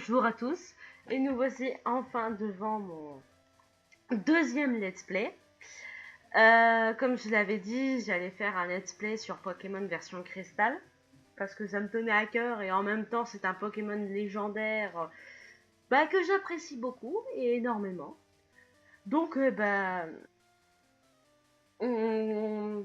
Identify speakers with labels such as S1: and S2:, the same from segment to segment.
S1: Bonjour à tous, et nous voici enfin devant mon deuxième let's play. Comme je l'avais dit, j'allais faire un let's play sur Pokémon version cristal, parce que ça me tenait à cœur, et en même temps c'est un Pokémon légendaire que j'apprécie beaucoup et énormément. Donc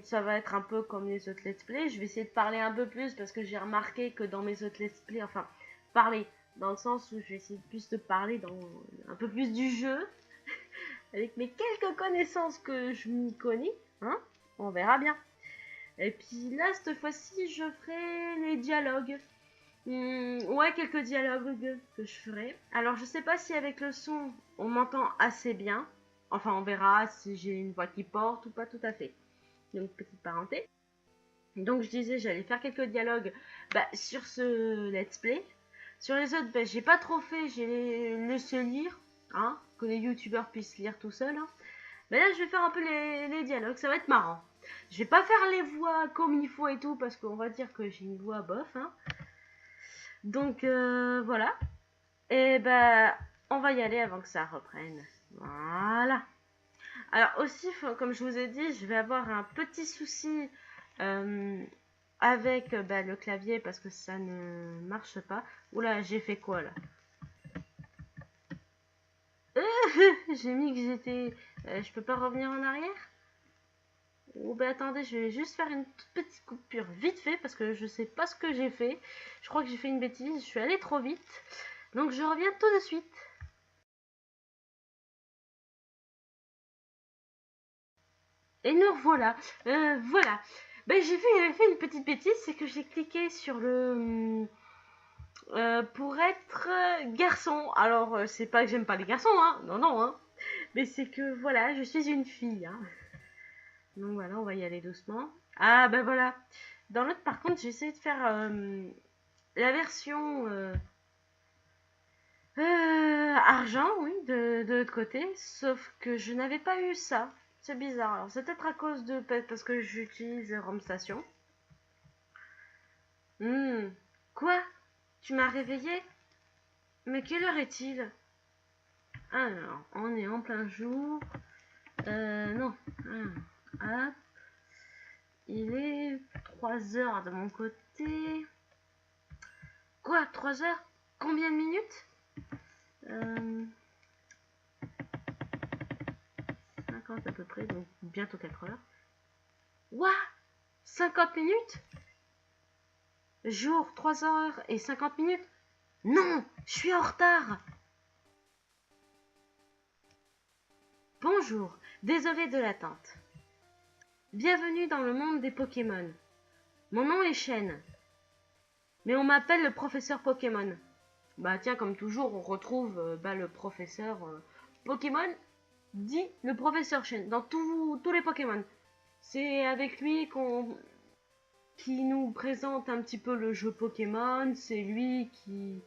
S1: ça va être un peu comme les autres let's play. Je vais essayer de parler un peu plus parce que j'ai remarqué que dans mes autres let's play, enfin parler dans le sens où je vais essayer plus de parler dans un peu plus du jeu avec mes quelques connaissances que je m'y connais, hein, on verra bien. Et puis là, cette fois-ci, je ferai les dialogues. Ouais, quelques dialogues que je ferai. Alors, je sais pas si avec le son, on m'entend assez bien. Enfin, on verra si j'ai une voix qui porte ou pas tout à fait. Donc, petite parenthèse. Donc, je disais, j'allais faire quelques dialogues sur ce let's play. Sur les autres, j'ai pas trop fait, j'ai laissé lire, hein, que les youtubeurs puissent lire tout seuls. Hein. Mais là, je vais faire un peu les dialogues, ça va être marrant. Je vais pas faire les voix comme il faut et tout, parce qu'on va dire que j'ai une voix bof. Hein. Donc, voilà. Et on va y aller avant que ça reprenne. Voilà. Alors aussi, comme je vous ai dit, je vais avoir un petit souci avec le clavier parce que ça ne marche pas. Oula, j'ai fait quoi là? J'ai mis que j'étais... je peux pas revenir en arrière? Oh attendez, je vais juste faire une toute petite coupure vite fait parce que je sais pas ce que j'ai fait. Je crois que j'ai fait une bêtise, je suis allée trop vite. Donc je reviens tout de suite. Et nous revoilà. Voilà. J'ai fait une petite bêtise, c'est que j'ai cliqué sur le... pour être garçon. Alors, c'est pas que j'aime pas les garçons, hein. Non, non, hein. Mais c'est que, voilà, je suis une fille, hein. Donc voilà, on va y aller doucement. Ah, voilà. Dans l'autre, par contre, j'ai essayé de faire la version argent, oui, de l'autre côté. Sauf que je n'avais pas eu ça. C'est bizarre. Alors, c'est peut-être à cause de... parce que j'utilise Rome Station. Quoi? Tu m'as réveillé? Mais quelle heure est-il? Alors, on est en plein jour. Non. Hop. Il est 3 heures de mon côté. Quoi? 3 heures? Combien de minutes? 50 à peu près, donc bientôt 4 heures. What? 50 minutes? Jour, 3 heures et 50 minutes? Non, je suis en retard. Bonjour, désolé de l'attente. Bienvenue dans le monde des Pokémon. Mon nom est Shen, mais on m'appelle le professeur Pokémon. Tiens, comme toujours, on retrouve le professeur Pokémon, dit le professeur Shen, dans tous les Pokémon. C'est avec lui qui nous présente un petit peu le jeu Pokémon, c'est lui qui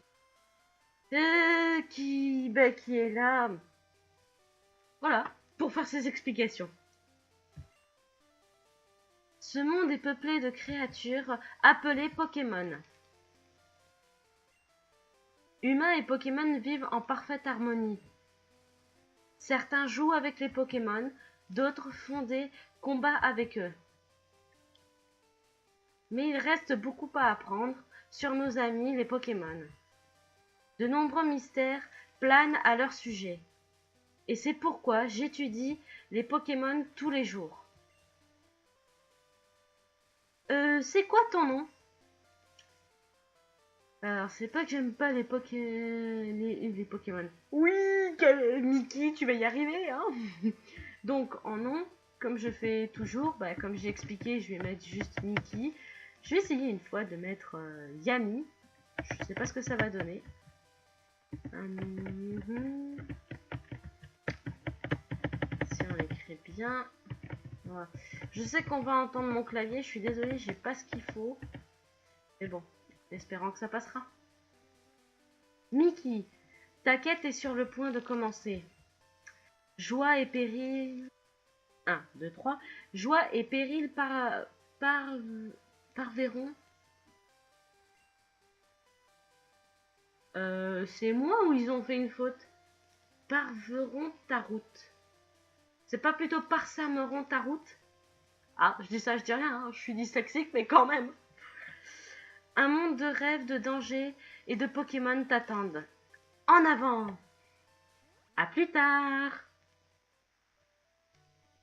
S1: est là, voilà, pour faire ses explications. Ce monde est peuplé de créatures appelées Pokémon. Humains et Pokémon vivent en parfaite harmonie. Certains jouent avec les Pokémon, d'autres font des combats avec eux. Mais il reste beaucoup à apprendre sur nos amis les Pokémon. De nombreux mystères planent à leur sujet. Et c'est pourquoi j'étudie les Pokémon tous les jours. C'est quoi ton nom? Alors, c'est pas que j'aime pas les Pokémon. Oui, Mickey, tu vas y arriver, hein. Donc, en nom, comme je fais toujours, comme j'ai expliqué, je vais mettre juste Mickey. Je vais essayer une fois de mettre Yami. Je sais pas ce que ça va donner. Si on écrit bien. Voilà. Je sais qu'on va entendre mon clavier, je suis désolée, j'ai pas ce qu'il faut. Mais bon, espérant que ça passera. Mickey, ta quête est sur le point de commencer. Joie et péril... 1, 2, 3. Joie et péril parverront. C'est moi ou ils ont fait une faute? Parveront ta route. C'est pas plutôt parsemeront ta route? Ah, je dis ça, je dis rien, hein, je suis dyslexique, mais quand même. Un monde de rêves, de dangers et de Pokémon t'attendent. En avant! À plus tard!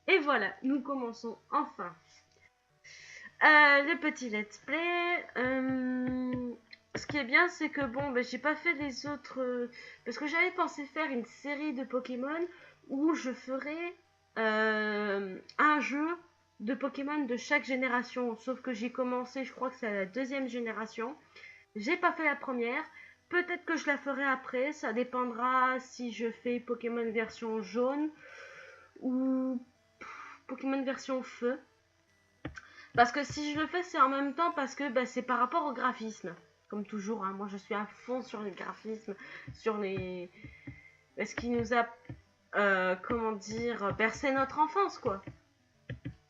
S1: Et voilà, nous commençons enfin le petit let's play. Ce qui est bien, c'est que bon, ben, j'ai pas fait les autres. Parce que j'avais pensé faire une série de Pokémon où je ferais un jeu de Pokémon de chaque génération. Sauf que j'ai commencé, je crois que c'est à la deuxième génération. J'ai pas fait la première. Peut-être que je la ferai après. Ça dépendra si je fais Pokémon version jaune ou Pokémon version feu. Parce que si je le fais, c'est en même temps parce que bah, c'est par rapport au graphisme. Comme toujours, hein. Moi je suis à fond sur les graphismes, sur les... ce qui nous a, comment dire, bercé notre enfance, quoi.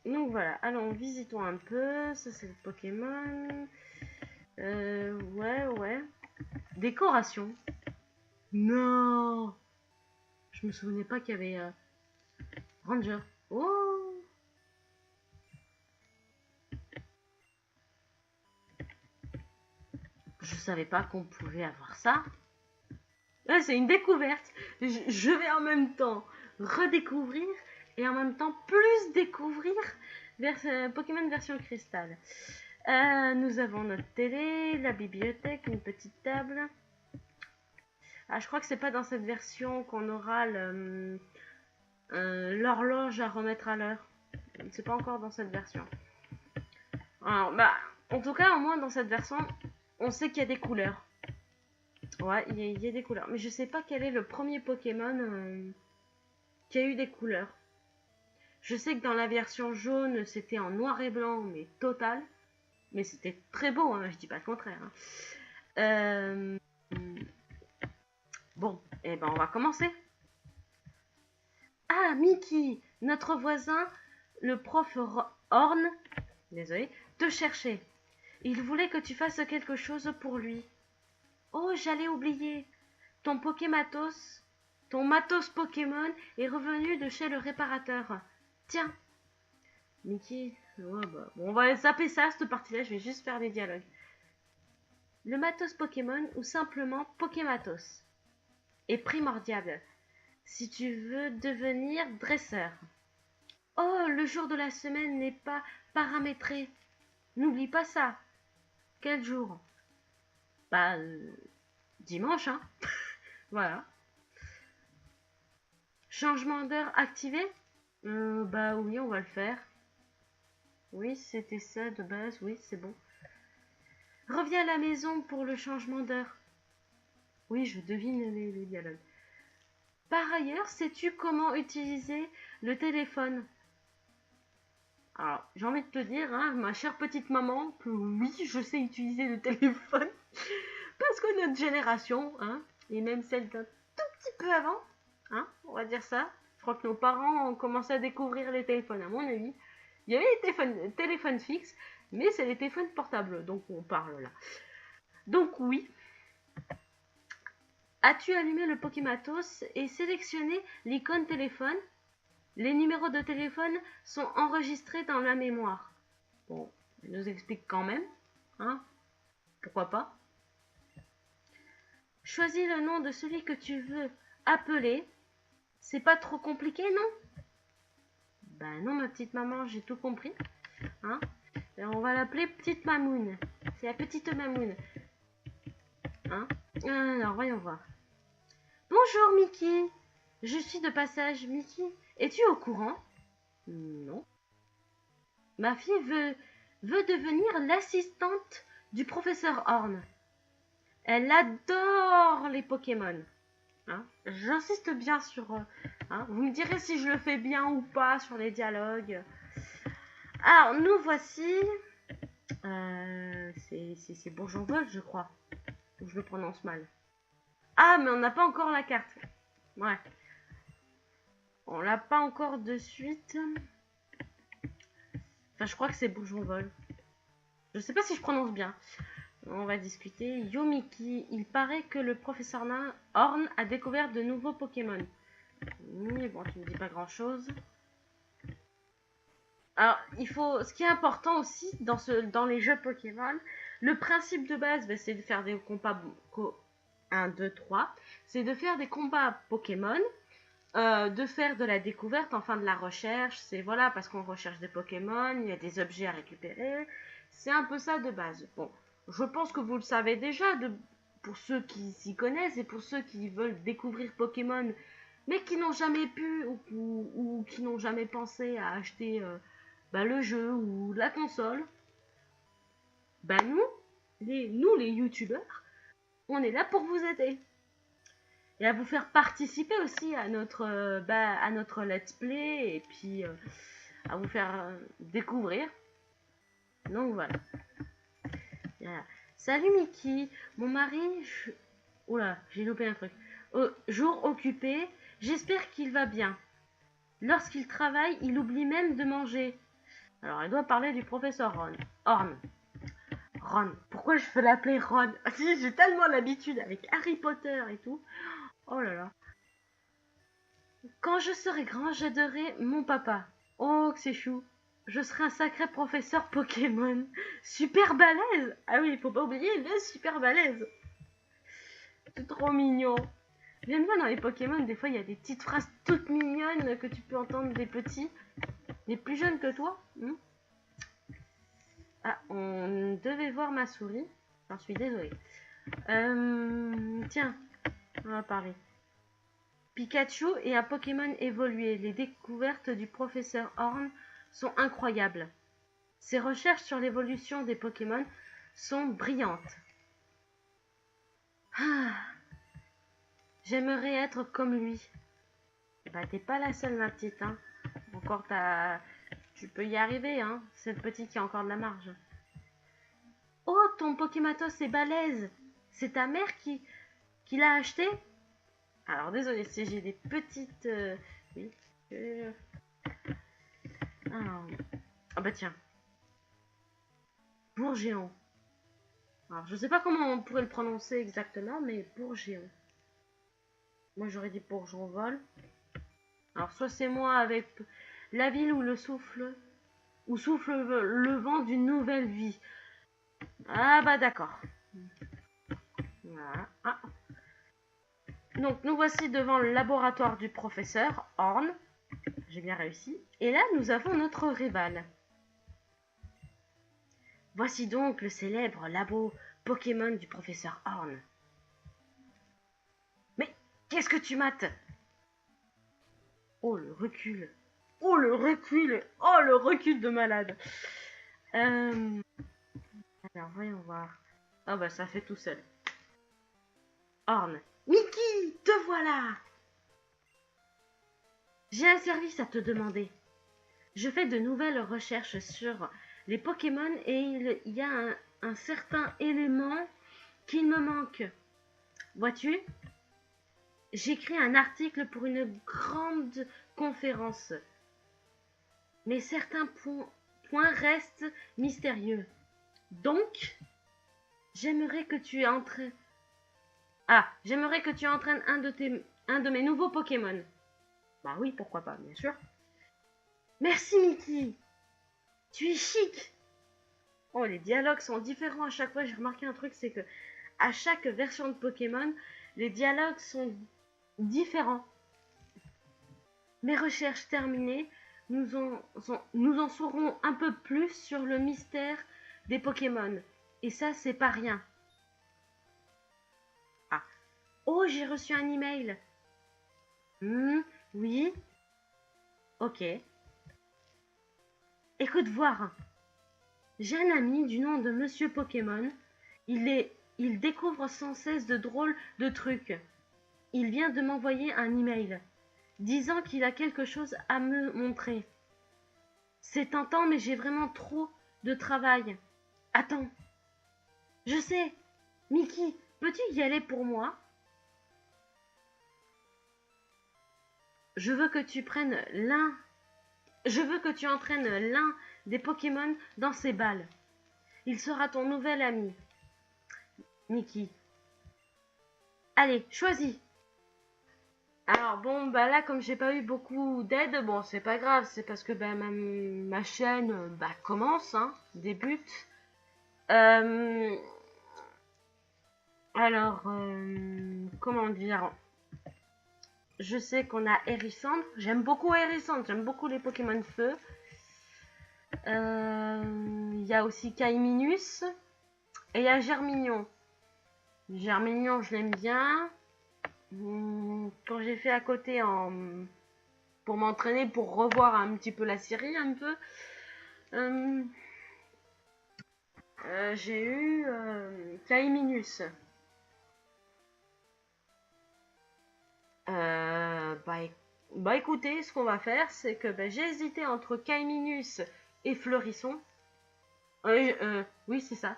S1: Donc voilà, allons, visitons un peu. Ça c'est le Pokémon. Ouais. Décoration. Non, je me souvenais pas qu'il y avait Ranger. Oh, je savais pas qu'on pouvait avoir ça. Ouais, c'est une découverte. Je vais en même temps redécouvrir et en même temps plus découvrir Pokémon version cristal. Nous avons notre télé, la bibliothèque, une petite table. Ah, je crois que c'est pas dans cette version qu'on aura l'horloge à remettre à l'heure. C'est pas encore dans cette version. Alors, bah, en tout cas, au moins dans cette version, on sait qu'il y a des couleurs. Ouais, il y a des couleurs. Mais je sais pas quel est le premier Pokémon qui a eu des couleurs. Je sais que dans la version jaune, c'était en noir et blanc, mais total. Mais c'était très beau, hein, je dis pas le contraire. Hein. Bon, et ben on va commencer. Ah, Mickey, notre voisin, le prof Horn, désolé, te cherchait. Il voulait que tu fasses quelque chose pour lui. Oh, j'allais oublier. Ton Pokématos, ton matos Pokémon est revenu de chez le réparateur. Tiens. Mickey, ouais, bah, bon, on va zapper ça, cette partie-là, je vais juste faire les dialogues. Le matos Pokémon, ou simplement Pokématos, est primordial si tu veux devenir dresseur. Oh, le jour de la semaine n'est pas paramétré. N'oublie pas ça. Quel jour? Bah, dimanche, hein. Voilà. Changement d'heure activé? Bah oui, on va le faire. Oui, c'était ça de base, oui, c'est bon. Reviens à la maison pour le changement d'heure. Oui, je devine les dialogues. Par ailleurs, sais-tu comment utiliser le téléphone? Alors, j'ai envie de te dire, hein, ma chère petite maman, que oui, je sais utiliser le téléphone. Parce que notre génération, hein, et même celle d'un tout petit peu avant, hein, on va dire ça. Je crois que nos parents ont commencé à découvrir les téléphones, à mon avis. Il y avait les téléphones fixes, mais c'est les téléphones portables, donc on parle là. Donc oui. As-tu allumé le Pokématos et sélectionné l'icône téléphone? Les numéros de téléphone sont enregistrés dans la mémoire. Bon, elle nous explique quand même, hein? Pourquoi pas? Choisis le nom de celui que tu veux appeler. C'est pas trop compliqué, non? Ben non, ma petite maman, j'ai tout compris. Hein? On va l'appeler Petite Mamoun. C'est la petite Mamoun. Hein? Alors, voyons voir. Bonjour, Mickey. Je suis de passage, Mickey. Es-tu au courant? Non. Ma fille veut devenir l'assistante du professeur Horn. Elle adore les Pokémon. Hein? J'insiste bien sur... hein? Vous me direz si je le fais bien ou pas sur les dialogues. Alors, nous voici... c'est Bourgeonvol, je crois. Ou je le prononce mal. Ah, mais on n'a pas encore la carte. Ouais. On l'a pas encore de suite. Enfin, je crois que c'est Bourgeonvol. Je sais pas si je prononce bien. On va discuter. Yo Mickey, il paraît que le professeur Horn a découvert de nouveaux Pokémon. Mais bon, tu ne dis pas grand chose. Alors, ce qui est important aussi dans les jeux Pokémon, le principe de base, c'est de faire des combats 1, 2, 3. C'est de faire des combats Pokémon, de faire de la découverte, enfin de la recherche. C'est voilà, parce qu'on recherche des Pokémon, il y a des objets à récupérer. C'est un peu ça de base. Bon, je pense que vous le savez déjà, pour ceux qui s'y connaissent et pour ceux qui veulent découvrir Pokémon, mais qui n'ont jamais pu ou qui n'ont jamais pensé à acheter le jeu ou la console. Nous les youtubeurs, on est là pour vous aider. Et à vous faire participer aussi à notre let's play et puis à vous faire découvrir. Donc voilà. Salut Mickey, mon mari... Oula, j'ai loupé un truc. Jour occupé, j'espère qu'il va bien. Lorsqu'il travaille, il oublie même de manger. Alors, elle doit parler du professeur Horn. Ron. Pourquoi je peux l'appeler Ron? J'ai tellement l'habitude avec Harry Potter et tout. Oh là là. Quand je serai grand, j'aiderai mon papa. Oh, que c'est chou. Je serai un sacré professeur Pokémon. Super balèze. Ah oui, il faut pas oublier le super balèze. C'est trop mignon. J'aime bien dans les Pokémon, des fois il y a des petites phrases toutes mignonnes que tu peux entendre des petits, des plus jeunes que toi. Ah, on devait voir ma souris. J'en suis désolée. Tiens, on va parler. Pikachu est un Pokémon évolué. Les découvertes du professeur Horn sont incroyables. Ses recherches sur l'évolution des Pokémon sont brillantes. Ah, j'aimerais être comme lui. Bah, t'es pas la seule, ma petite, hein. Encore tu peux y arriver, hein. C'est le petit qui a encore de la marge. Oh, ton Pokématos est balèze. C'est ta mère qui l'a acheté? Alors, désolé si j'ai des petites... Oui. Ah bah tiens. Bourgéon. Alors, je sais pas comment on pourrait le prononcer exactement, mais Bourgéon. Moi, j'aurais dit Bourgeon-Vol. Alors, soit c'est moi avec la ville où souffle le vent d'une nouvelle vie. Ah bah d'accord. Voilà. Ah. Donc, nous voici devant le laboratoire du professeur Horn. J'ai bien réussi. Et là, nous avons notre rival. Voici donc le célèbre labo Pokémon du professeur Horn. Mais qu'est-ce que tu mates? Oh le recul. Oh le recul. Oh le recul de malade. Alors voyons voir. Ah bah ça fait tout seul. Horn. Mickey, te voilà. J'ai un service à te demander. Je fais de nouvelles recherches sur les Pokémon et il y a un certain élément qu'il me manque. Vois-tu? J'écris un article pour une grande conférence. Mais certains points restent mystérieux. Donc, j'aimerais que tu entraînes un de mes nouveaux Pokémon. Bah oui, pourquoi pas, bien sûr. Merci Mickey. Tu es chic. Oh, les dialogues sont différents à chaque fois. J'ai remarqué un truc, c'est que à chaque version de Pokémon, les dialogues sont différents. Mes recherches terminées, nous en saurons un peu plus sur le mystère des Pokémon. Et ça, c'est pas rien. Ah. Oh, j'ai reçu un email. Oui. Ok. Écoute voir. J'ai un ami du nom de Monsieur Pokémon. Il découvre sans cesse de drôles de trucs. Il vient de m'envoyer un email, disant qu'il a quelque chose à me montrer. C'est tentant, mais j'ai vraiment trop de travail. Attends. Je sais. Mickey, peux-tu y aller pour moi? Je veux que tu entraînes l'un des Pokémon dans ses balles. Il sera ton nouvel ami. Mickey. Allez, choisis. Alors bon, bah là, comme j'ai pas eu beaucoup d'aide, bon, c'est pas grave, c'est parce que bah, ma chaîne bah, commence, hein, débute. Alors, comment dire? Je sais qu'on a Hérissandre. J'aime beaucoup Hérissandre, j'aime beaucoup les Pokémon feu. Il y a aussi Kaiminus. Et il y a Germignon. Germignon, je l'aime bien. Quand j'ai fait à côté pour m'entraîner, pour revoir un petit peu la série, un peu, j'ai eu Kaiminus. Bah écoutez, ce qu'on va faire, c'est que bah, j'ai hésité entre Kaiminus et Fleurisson. Oui, c'est ça.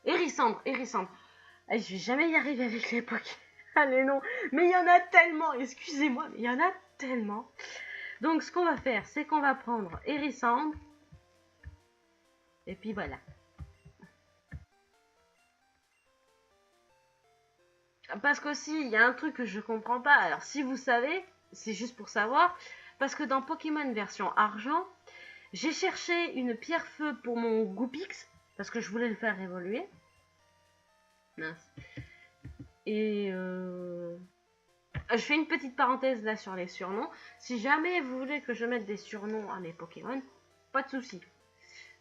S1: Hérissandre. Je vais jamais y arriver avec l'époque. Allez, non. Mais il y en a tellement, excusez-moi, mais il y en a tellement. Donc, ce qu'on va faire, c'est qu'on va prendre Hérissandre. Et puis voilà. Parce qu'aussi, il y a un truc que je comprends pas. Alors, si vous savez, c'est juste pour savoir. Parce que dans Pokémon version argent, j'ai cherché une pierre feu pour mon Goupix. Parce que je voulais le faire évoluer. Mince. Et je fais une petite parenthèse là sur les surnoms. Si jamais vous voulez que je mette des surnoms à mes Pokémon, pas de souci.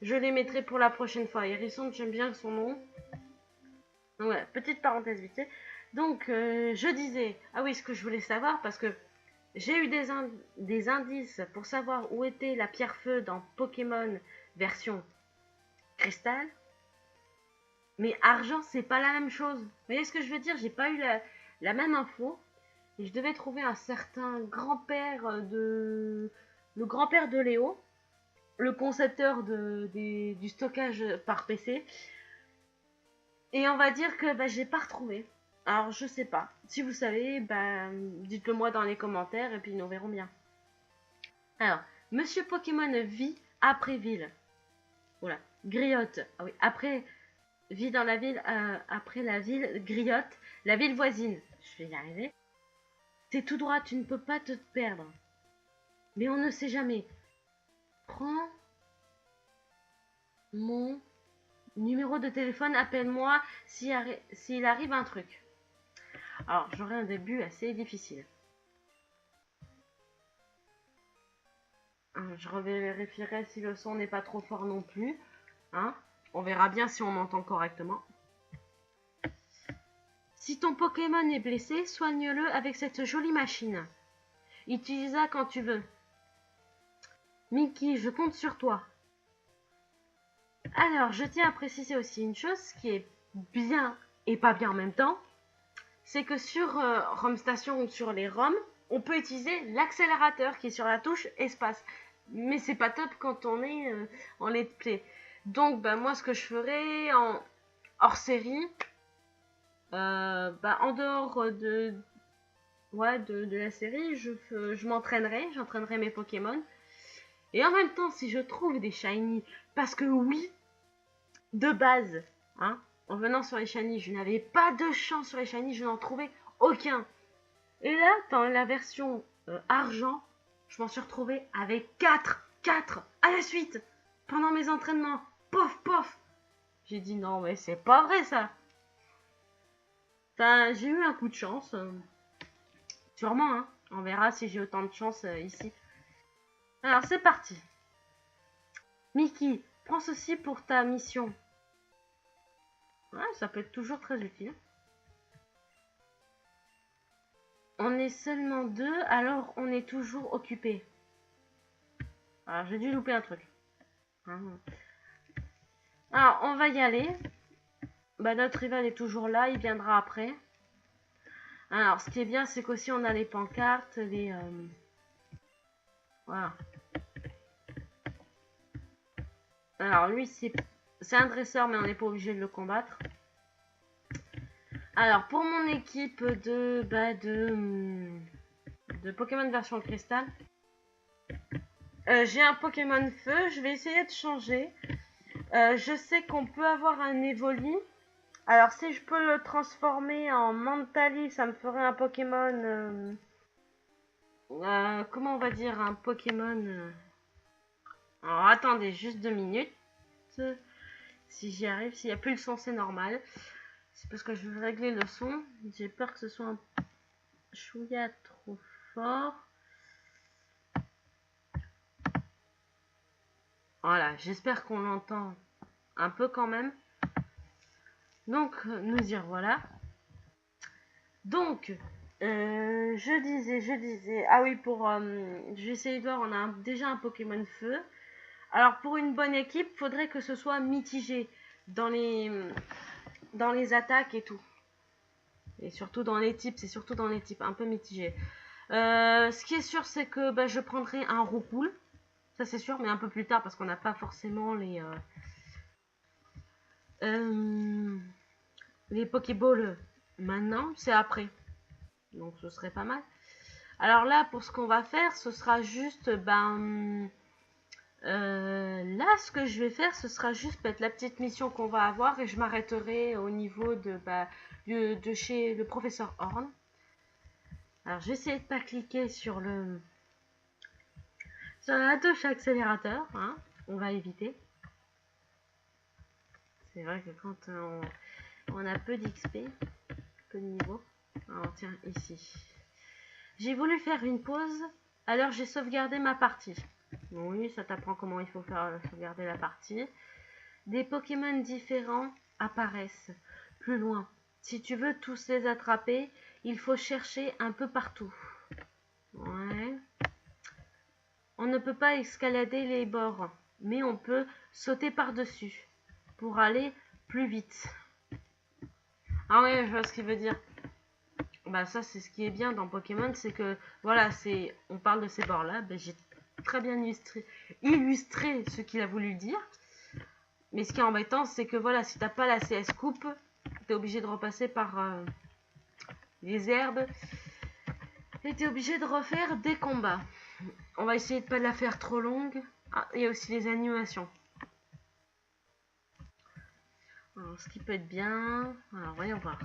S1: Je les mettrai pour la prochaine fois. Hérissandre, j'aime bien son nom. Donc voilà, petite parenthèse vite fait. Donc je disais, ah oui, ce que je voulais savoir, parce que j'ai eu des indices pour savoir où était la pierre feu dans Pokémon version cristal. Mais argent, c'est pas la même chose. Vous voyez ce que je veux dire? J'ai pas eu la même info. Et je devais trouver un certain grand-père de... Le grand-père de Léo. Le concepteur du stockage par PC. Et on va dire que bah, j'ai pas retrouvé. Alors je sais pas. Si vous savez, bah, dites-le moi dans les commentaires et puis nous verrons bien. Alors, Monsieur Pokémon vit après ville. Voilà. Griotte. Ah oui, après... Vit dans la ville, après la ville, Griotte, la ville voisine. Je vais y arriver. C'est tout droit, tu ne peux pas te perdre. Mais on ne sait jamais. Prends mon numéro de téléphone, appelle-moi s'il arrive un truc. Alors, j'aurai un début assez difficile. Je revérifierai si le son n'est pas trop fort non plus. Hein? On verra bien si on m'entend correctement. Si ton Pokémon est blessé, soigne-le avec cette jolie machine. Utilise-la quand tu veux. Mickey, je compte sur toi. Alors, je tiens à préciser aussi une chose qui est bien et pas bien en même temps. C'est que sur ROM Station ou sur les ROM, on peut utiliser l'accélérateur qui est sur la touche espace. Mais c'est pas top quand on est en let's play. Donc, bah, moi, ce que je ferai en hors série, en dehors de la série, je m'entraînerai, j'entraînerai mes Pokémon. Et en même temps, si je trouve des shiny, parce que oui, de base, hein, en venant sur les shiny, je n'avais pas de chance sur les shiny, je n'en trouvais aucun. Et là, dans la version argent, je m'en suis retrouvée avec 4 à la suite, pendant mes entraînements. Pof, pof. J'ai dit non, mais c'est pas vrai ça. Enfin, j'ai eu un coup de chance. Sûrement, hein. On verra si j'ai autant de chance ici. Alors, c'est parti. Mickey, prends ceci pour ta mission. Ouais, ça peut être toujours très utile. On est seulement 2, alors on est toujours occupé. Alors, j'ai dû louper un truc. Alors, on va y aller. Bah, notre rival est toujours là, il viendra après. Alors, ce qui est bien, c'est qu'aussi on a les pancartes, les... Voilà. Alors, lui, c'est un dresseur, mais on n'est pas obligé de le combattre. Alors, pour mon équipe de Pokémon version cristal, j'ai un Pokémon feu. Je vais essayer de changer. Je sais qu'on peut avoir un Evoli. Alors, si je peux le transformer en Mentali, ça me ferait un Pokémon... comment on va dire un Pokémon Alors, attendez, juste 2 minutes. Si j'y arrive, s'il n'y a plus le son, c'est normal. C'est parce que je veux régler le son. J'ai peur que ce soit un chouïa trop fort. Voilà, j'espère qu'on l'entend un peu quand même. Donc, nous dire voilà. Donc, je disais, ah oui, je vais essayer de voir, on a déjà un Pokémon feu. Alors, pour une bonne équipe, faudrait que ce soit mitigé dans les attaques et tout. Et surtout dans les types, c'est surtout dans les types, un peu mitigé. Ce qui est sûr, c'est que je prendrai un Roucoule. Ça, c'est sûr, mais un peu plus tard, parce qu'on n'a pas forcément les Pokéballs maintenant, c'est après. Donc, ce serait pas mal. Alors là, pour ce qu'on va faire, ce sera juste, là, ce que je vais faire, ce sera juste peut-être la petite mission qu'on va avoir et je m'arrêterai au niveau de chez le professeur Horn. Alors, je vais essayer de pas cliquer sur la touche accélérateur, hein, on va éviter. C'est vrai que quand on a peu d'XP, peu de niveau. Alors, tiens, ici. J'ai voulu faire une pause, alors j'ai sauvegardé ma partie. Oui, ça t'apprend comment il faut faire sauvegarder la partie. Des Pokémon différents apparaissent plus loin. Si tu veux tous les attraper, il faut chercher un peu partout. Ouais. On ne peut pas escalader les bords, mais on peut sauter par-dessus pour aller plus vite. Ah ouais, je vois ce qu'il veut dire. Bah ça, c'est ce qui est bien dans Pokémon, c'est que, voilà, on parle de ces bords-là, j'ai très bien illustré ce qu'il a voulu dire. Mais ce qui est embêtant, c'est que voilà, si t'as pas la CS coupe, t'es obligé de repasser par les herbes. Et t'es obligé de refaire des combats. On va essayer de pas la faire trop longue. Ah, il y a aussi les animations. Alors, ce qui peut être bien. Alors, voyons voir.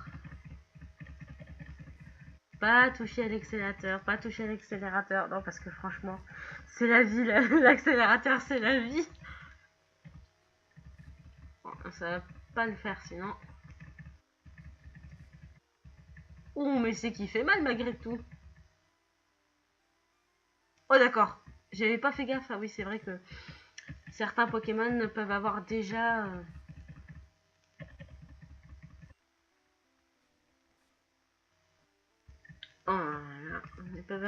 S1: Pas toucher à l'accélérateur, pas toucher à l'accélérateur. Non, parce que franchement, c'est la vie, l'accélérateur, c'est la vie. Bon, ça va pas le faire sinon. Oh, mais c'est qui fait mal malgré tout. Oh, d'accord. J'avais pas fait gaffe. Ah oui, c'est vrai que certains Pokémon peuvent avoir déjà... Voilà. Ils peuvent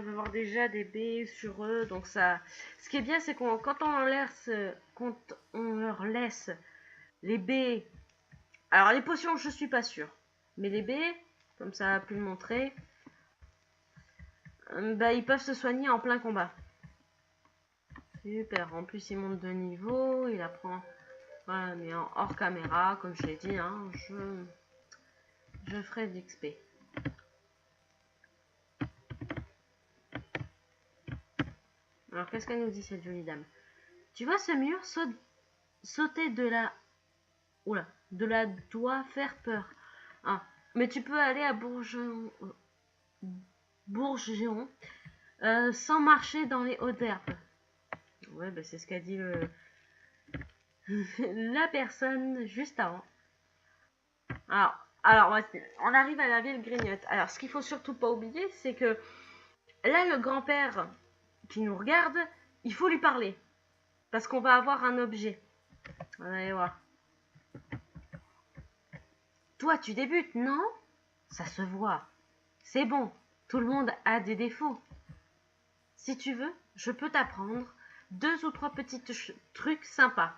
S1: avoir déjà des baies sur eux. Donc ça... Ce qui est bien, c'est quand on leur laisse les baies... Alors les potions, je suis pas sûre. Mais les baies, comme ça a pu le montrer, ils peuvent se soigner en plein combat. Super. En plus, il monte de niveau. Il apprend... Voilà, mais en hors caméra, comme je l'ai dit, hein, je ferai de l'XP. Alors, qu'est-ce qu'elle nous dit, cette jolie dame? Tu vois ce mur? Sauter de la... Oula, de la doit faire peur. Ah, mais tu peux aller à Bourges-Géron sans marcher dans les hautes herbes. Ouais, c'est ce qu'a dit la personne juste avant. Alors, on arrive à la ville grignote. Alors, ce qu'il faut surtout pas oublier, c'est que là, le grand-père qui nous regarde, il faut lui parler. Parce qu'on va avoir un objet. On va aller voir. Toi, tu débutes, non? Ça se voit. C'est bon. Tout le monde a des défauts. Si tu veux, je peux t'apprendre 2 ou 3 petits trucs sympas.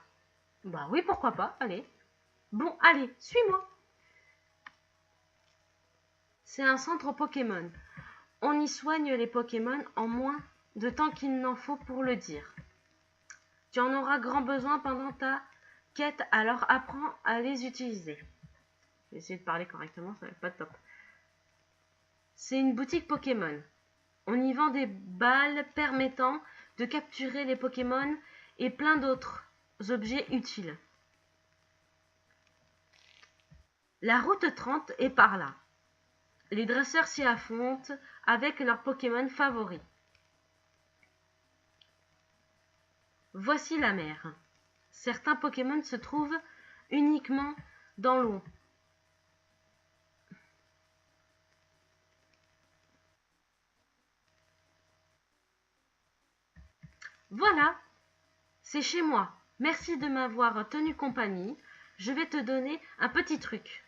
S1: Bah oui, pourquoi pas, allez. Bon, allez, suis-moi. C'est un centre Pokémon. On y soigne les Pokémon en moins de temps qu'il n'en faut pour le dire. Tu en auras grand besoin pendant ta quête, alors apprends à les utiliser. Je vais essayer de parler correctement, ça va être pas top. C'est une boutique Pokémon. On y vend des balles permettant de capturer les Pokémon et plein d'autres objets utiles. La route 30 est par là. Les dresseurs s'y affrontent avec leurs Pokémon favoris. Voici la mer. Certains Pokémon se trouvent uniquement dans l'eau. Voilà, c'est chez moi. Merci de m'avoir tenu compagnie. Je vais te donner un petit truc.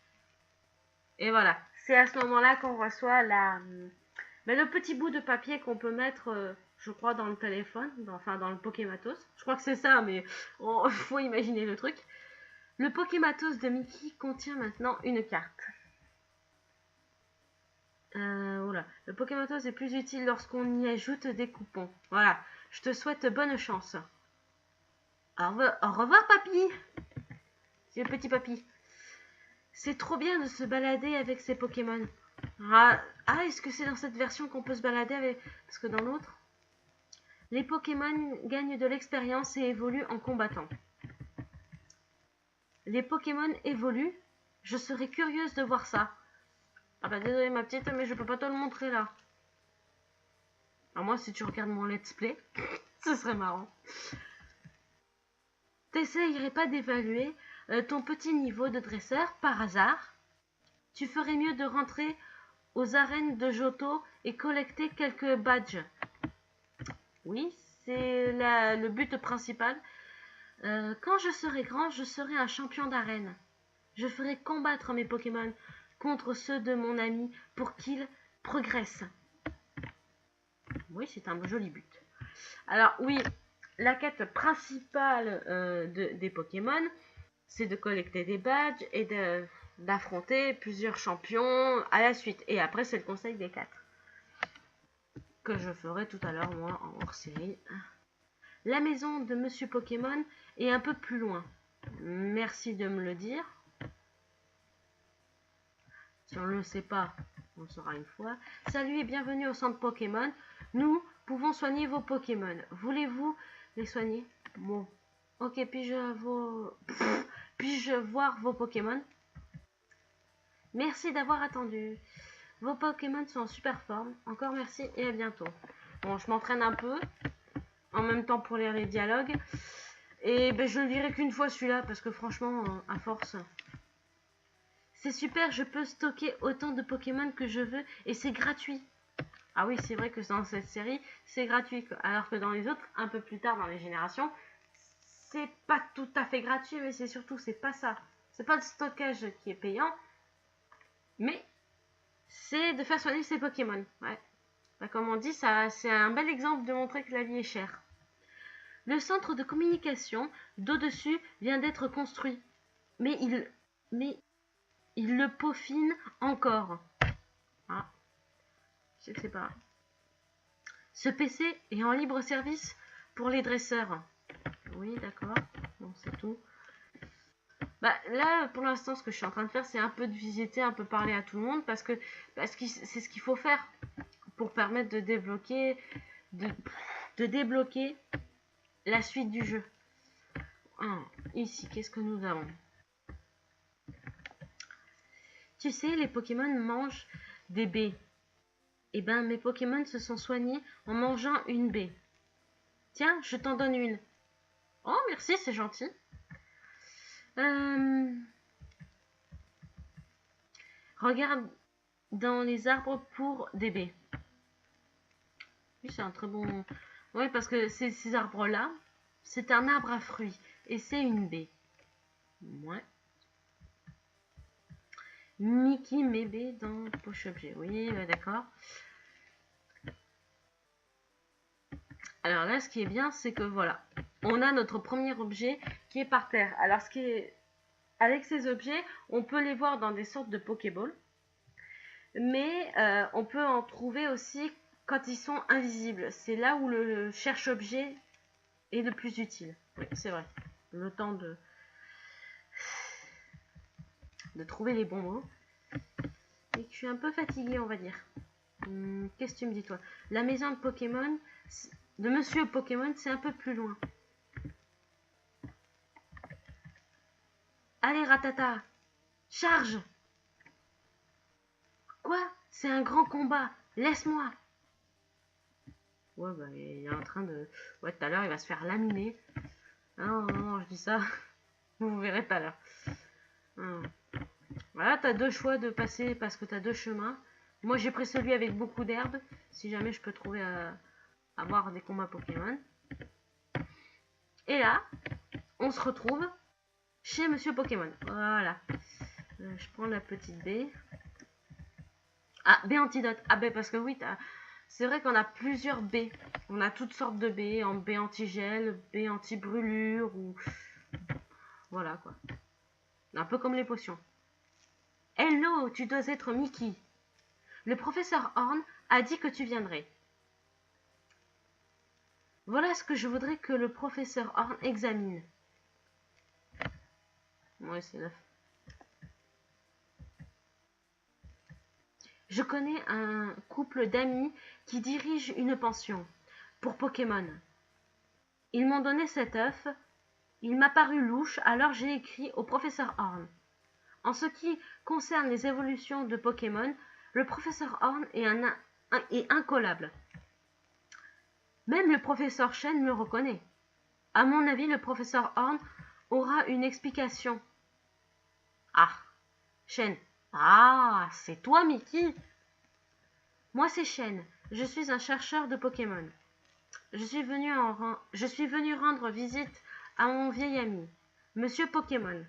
S1: Et voilà, c'est à ce moment-là qu'on reçoit le petit bout de papier qu'on peut mettre, je crois, dans le téléphone, dans le Pokématos. Je crois que c'est ça, mais il faut imaginer le truc. Le Pokématos de Mickey contient maintenant une carte. Voilà. Le Pokématos est plus utile lorsqu'on y ajoute des coupons. Voilà, je te souhaite bonne chance. Au revoir, papy. C'est le petit papy. C'est trop bien de se balader avec ces Pokémon. Ah, est-ce que c'est dans cette version qu'on peut se balader avec... Parce que dans l'autre... Les Pokémon gagnent de l'expérience et évoluent en combattant. Les Pokémon évoluent. Je serais curieuse de voir ça. Ah bah désolé ma petite, mais je peux pas te le montrer là. Alors moi, si tu regardes mon let's play, ce serait marrant. T'essayerais pas d'évaluer ton petit niveau de dresseur par hasard? Tu ferais mieux de rentrer aux arènes de Johto et collecter quelques badges. Oui, c'est le but principal. Quand je serai grand, je serai un champion d'arène. Je ferai combattre mes Pokémon contre ceux de mon ami pour qu'ils progressent. Oui, c'est un joli but. Alors oui, la quête principale des Pokémon, c'est de collecter des badges et d'affronter plusieurs champions à la suite. Et après, c'est le conseil des 4. Que je ferai tout à l'heure, moi, en hors-série. La maison de Monsieur Pokémon est un peu plus loin. Merci de me le dire. Si on ne le sait pas, on le saura une fois. Salut et bienvenue au centre Pokémon. Nous pouvons soigner vos Pokémon. Voulez-vous les soigner? Bon. Ok, puis-je voir vos Pokémon? Merci d'avoir attendu. Vos Pokémon sont en super forme. Encore merci et à bientôt. Bon, je m'entraîne un peu. En même temps pour lire les dialogues. Et ben, je ne lirai qu'une fois celui-là. Parce que franchement, à force... C'est super, je peux stocker autant de Pokémon que je veux. Et c'est gratuit. Ah oui, c'est vrai que dans cette série, c'est gratuit. Alors que dans les autres, un peu plus tard dans les générations, c'est pas tout à fait gratuit. Mais c'est surtout, c'est pas ça. C'est pas le stockage qui est payant. Mais c'est de faire soigner ses Pokémon. Ouais. Bah, comme on dit, ça, c'est un bel exemple de montrer que la vie est chère. Le centre de communication d'au-dessus vient d'être construit. Mais il le peaufine encore. Ah, je sais que c'est pas. Ce PC est en libre service pour les dresseurs. Oui, d'accord. Bon, c'est tout. Bah, là, pour l'instant, ce que je suis en train de faire, c'est un peu de visiter, un peu parler à tout le monde, parce que c'est ce qu'il faut faire pour permettre de débloquer, de débloquer la suite du jeu. Ici, qu'est-ce que nous avons? Tu sais, les Pokémon mangent des baies. Eh ben, mes Pokémon se sont soignés en mangeant une baie. Tiens, je t'en donne une. Oh, merci, c'est gentil. Regarde dans les arbres pour des baies. Oui, c'est un très bon... Oui, parce que ces arbres-là, c'est un arbre à fruits. Et c'est une baie. Ouais. Mickey met baie dans poche objet. Oui, d'accord. Alors là, ce qui est bien, c'est que voilà, on a notre premier objet qui est par terre. Alors, avec ces objets, on peut les voir dans des sortes de Pokéball, mais on peut en trouver aussi quand ils sont invisibles. C'est là où le cherche-objet est le plus utile. Oui, c'est vrai. Le temps de trouver les bons mots. Et je suis un peu fatiguée, on va dire. Qu'est-ce que tu me dis, toi? La maison de Pokémon... de Monsieur Pokémon, c'est un peu plus loin. Allez, Ratata, charge! C'est un grand combat. Laisse-moi. Ouais, bah, il est en train de... Ouais, tout à l'heure, il va se faire laminer. Ah, non, non, non, je dis ça. Vous verrez tout à l'heure. Voilà, t'as deux choix de passer parce que t'as deux chemins. Moi, j'ai pris celui avec beaucoup d'herbes. Si jamais je peux trouver avoir des combats Pokémon. Et là, on se retrouve chez Monsieur Pokémon. Voilà. Je prends la petite baie. Ah, baie antidote. Ah, ben parce que oui, c'est vrai qu'on a plusieurs baies. On a toutes sortes de baies. En baie anti-gel, baie anti-brûlure ou... Voilà, quoi. Un peu comme les potions. Hello, tu dois être Mickey. Le professeur Horn a dit que tu viendrais. Voilà ce que je voudrais que le professeur Horn examine. Oui, c'est neuf. Je connais un couple d'amis qui dirige une pension pour Pokémon. Ils m'ont donné cet œuf. Il m'a paru louche, alors j'ai écrit au professeur Horn. En ce qui concerne les évolutions de Pokémon, le professeur Horn est incollable. Même le professeur Chen le reconnaît. À mon avis, le professeur Horn aura une explication. Ah, Chen. Ah, c'est toi, Mickey. Moi, c'est Chen. Je suis un chercheur de Pokémon. Je suis venu rendre visite à mon vieil ami, Monsieur Pokémon.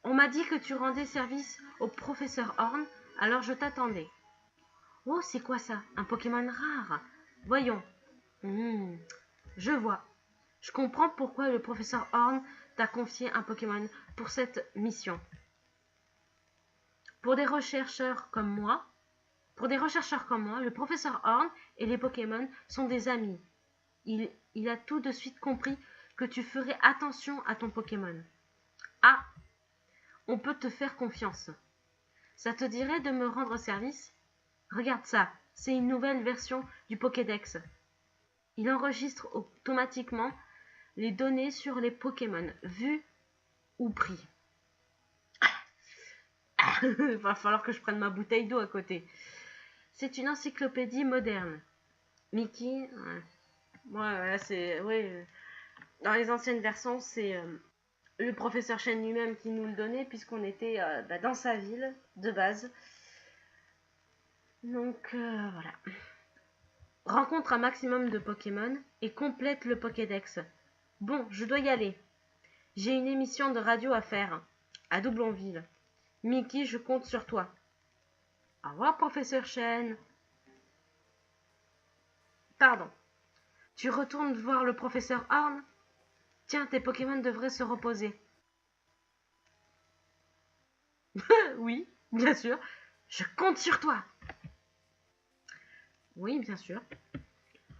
S1: On m'a dit que tu rendais service au professeur Horn, alors je t'attendais. Oh, c'est quoi ça? Un Pokémon rare? Voyons. Je vois. Je comprends pourquoi le professeur Horn t'a confié un Pokémon pour cette mission. Pour des chercheurs comme moi, le professeur Horn et les Pokémon sont des amis. Il a tout de suite compris que tu ferais attention à ton Pokémon. Ah, on peut te faire confiance. Ça te dirait de me rendre service? Regarde ça, c'est une nouvelle version du Pokédex. Il enregistre automatiquement les données sur les Pokémon vus ou pris. Il va falloir que je prenne ma bouteille d'eau à côté. C'est une encyclopédie moderne. Mickey, ouais, c'est... Oui, dans les anciennes versions, c'est le professeur Chen lui-même qui nous le donnait, puisqu'on était dans sa ville, de base. Donc, voilà. Rencontre un maximum de Pokémon et complète le Pokédex. Bon, je dois y aller. J'ai une émission de radio à faire, à Doublonville. Mickey, je compte sur toi. Au revoir, professeur Chen. Pardon. Tu retournes voir le professeur Horn? Tiens, tes Pokémon devraient se reposer. Oui, bien sûr. Je compte sur toi. Oui, bien sûr.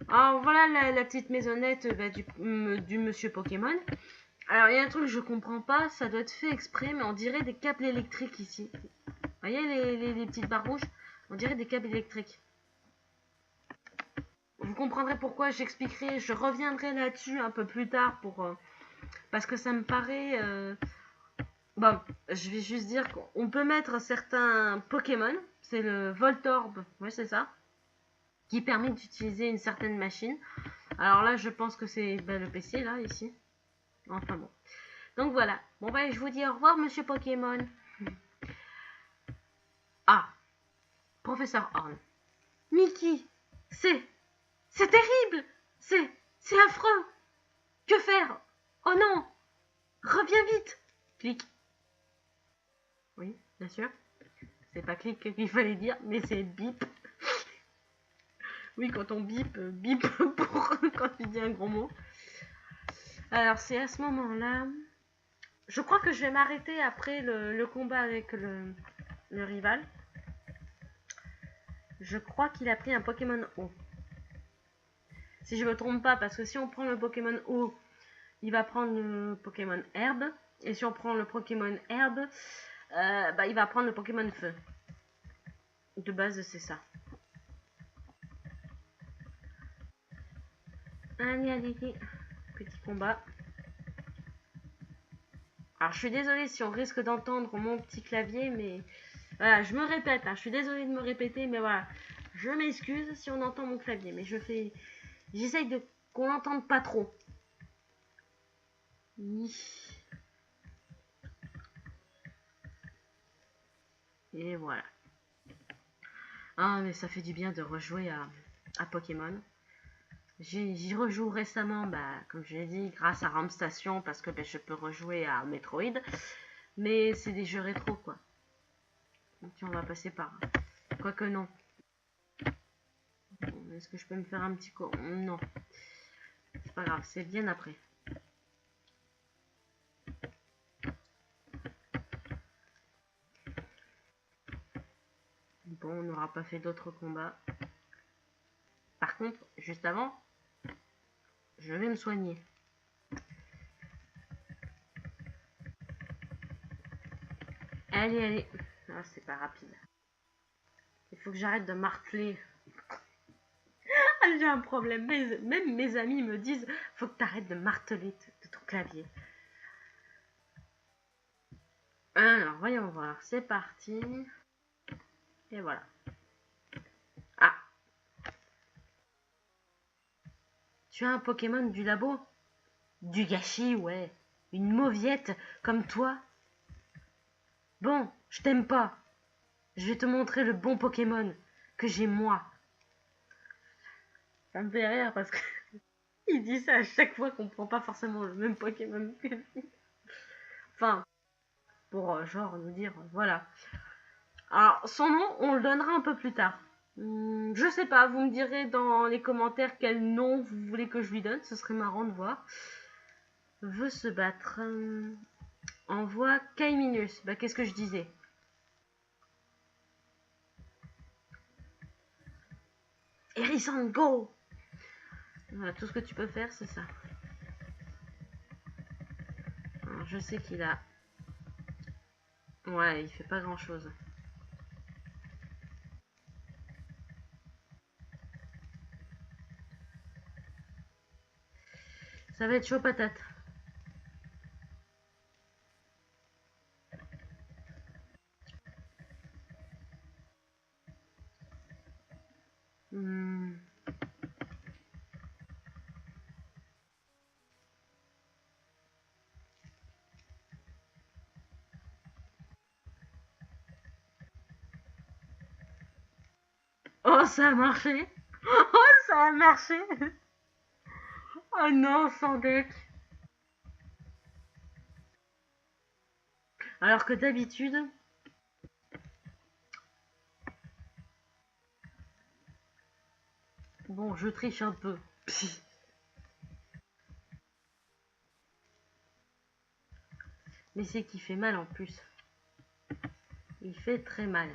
S1: Alors voilà la petite maisonnette du monsieur Pokémon. Alors il y a un truc que je comprends pas, ça doit être fait exprès, mais on dirait des câbles électriques ici. Vous voyez les petites barres rouges? On dirait des câbles électriques. Vous comprendrez pourquoi, j'expliquerai, je reviendrai là-dessus un peu plus tard parce que ça me paraît... Bon, je vais juste dire qu'on peut mettre certains Pokémon, c'est le Voltorb, ouais c'est ça, qui permet d'utiliser une certaine machine. Alors là, je pense que c'est le PC, là, ici. Enfin bon. Donc voilà. Bon, ben, je vous dis au revoir, monsieur Pokémon. Ah, professeur Horn. Mickey, c'est terrible. C'est affreux. Que faire? Oh non. Reviens vite. Clic. Oui, bien sûr. C'est pas clic qu'il fallait dire, mais c'est bip. Oui, quand on bip, bip pour quand il dit un gros mot. Alors, c'est à ce moment-là... Je crois que je vais m'arrêter après le combat avec le rival. Je crois qu'il a pris un Pokémon eau. Si je me trompe pas, parce que si on prend le Pokémon eau, il va prendre le Pokémon herbe. Et si on prend le Pokémon herbe, il va prendre le Pokémon feu. De base, c'est ça. Allez. Petit combat. Alors, je suis désolée si on risque d'entendre mon petit clavier, mais Voilà, je me répète, hein, je suis désolée de me répéter, mais voilà. Je m'excuse si on entend mon clavier, mais j'essaye de qu'on n'entende pas trop. Et voilà. Ah, mais ça fait du bien de rejouer à Pokémon. J'y rejoue récemment, comme je l'ai dit, grâce à Ram Station, parce que je peux rejouer à Metroid. Mais c'est des jeux rétro, quoi. Donc on va passer par... Quoique non. Est-ce que je peux me faire un petit coup? Non. C'est pas grave, c'est bien après. Bon, on n'aura pas fait d'autres combats. Par contre, juste avant, je vais me soigner. Allez, allez. Ah, c'est pas rapide. Il faut que j'arrête de marteler. J'ai un problème. Même mes amis me disent, faut que tu arrêtes de marteler de ton clavier. Alors, voyons voir. C'est parti. Et voilà. Ah. Tu as un Pokémon du labo? Du gâchis, ouais. Une mauviette comme toi. Bon, je t'aime pas. Je vais te montrer le bon Pokémon que j'ai moi. Ça me fait rire parce que il dit ça à chaque fois qu'on prend pas forcément le même Pokémon que lui. Enfin, pour genre nous dire, voilà. Alors, son nom, on le donnera un peu plus tard. Je sais pas, vous me direz dans les commentaires quel nom vous voulez que je lui donne, ce serait marrant de voir. Veut se battre. Envoie Kaiminus. Qu'est-ce que je disais? Hérisson, go! Voilà, tout ce que tu peux faire, c'est ça. Alors, je sais qu'il a... Ouais, il fait pas grand-chose. Ça va être chaud patate. Oh, ça a marché! Oh, ça a marché! Oh non, sans deck! Alors que d'habitude... Bon, je triche un peu. Mais c'est qu'il fait mal en plus. Il fait très mal.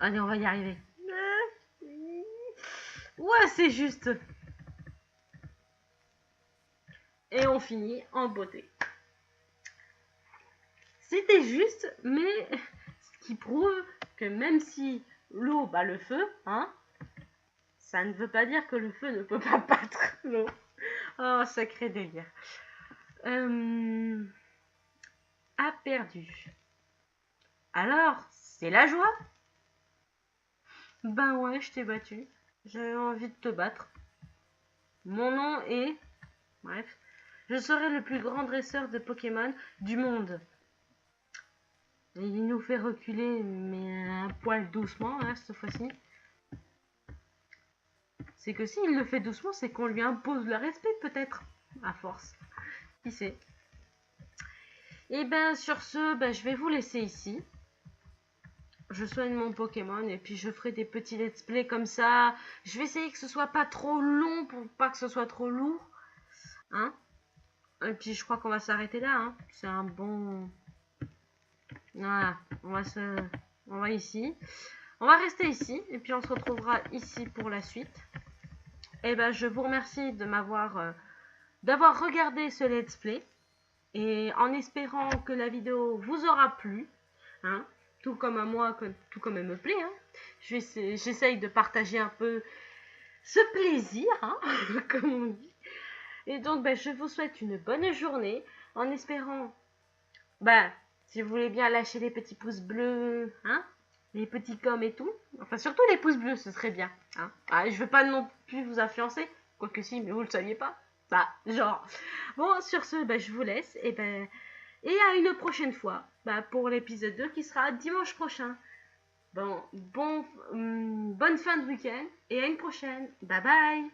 S1: Allez, on va y arriver. Ouais, c'est juste. Et on finit en beauté. C'était juste, mais ce qui prouve que même si l'eau bat le feu, hein, ça ne veut pas dire que le feu ne peut pas battre l'eau. Oh, sacré délire. A perdu. Alors, c'est la joie? Ben ouais, je t'ai battu. J'avais envie de te battre. Mon nom est... Bref. Je serai le plus grand dresseur de Pokémon du monde. Et il nous fait reculer, mais un poil doucement, hein, cette fois-ci. C'est que s'il le fait doucement, c'est qu'on lui impose le respect, peut-être. À force. Qui sait? Et ben, sur ce, je vais vous laisser ici. Je soigne mon Pokémon et puis je ferai des petits let's play comme ça. Je vais essayer que ce soit pas trop long pour pas que ce soit trop lourd. Hein? Et puis je crois qu'on va s'arrêter là. Hein? C'est un bon... Voilà, on va ici. On va rester ici et puis on se retrouvera ici pour la suite. Et je vous remercie de d'avoir regardé ce let's play et en espérant que la vidéo vous aura plu. Hein? tout comme à moi, tout comme elle me plaît. Hein. J'essaye de partager un peu ce plaisir, hein, comme on dit. Et donc, je vous souhaite une bonne journée, en espérant, si vous voulez bien lâcher les petits pouces bleus, hein, les petits coms et tout. Enfin, surtout les pouces bleus, ce serait bien. Hein. Je veux pas non plus vous influencer, quoique si, mais vous le saviez pas. Genre. Bon, sur ce, je vous laisse, et à une prochaine fois, pour l'épisode 2 qui sera dimanche prochain. Bonne fin de week-end, et à une prochaine. Bye bye.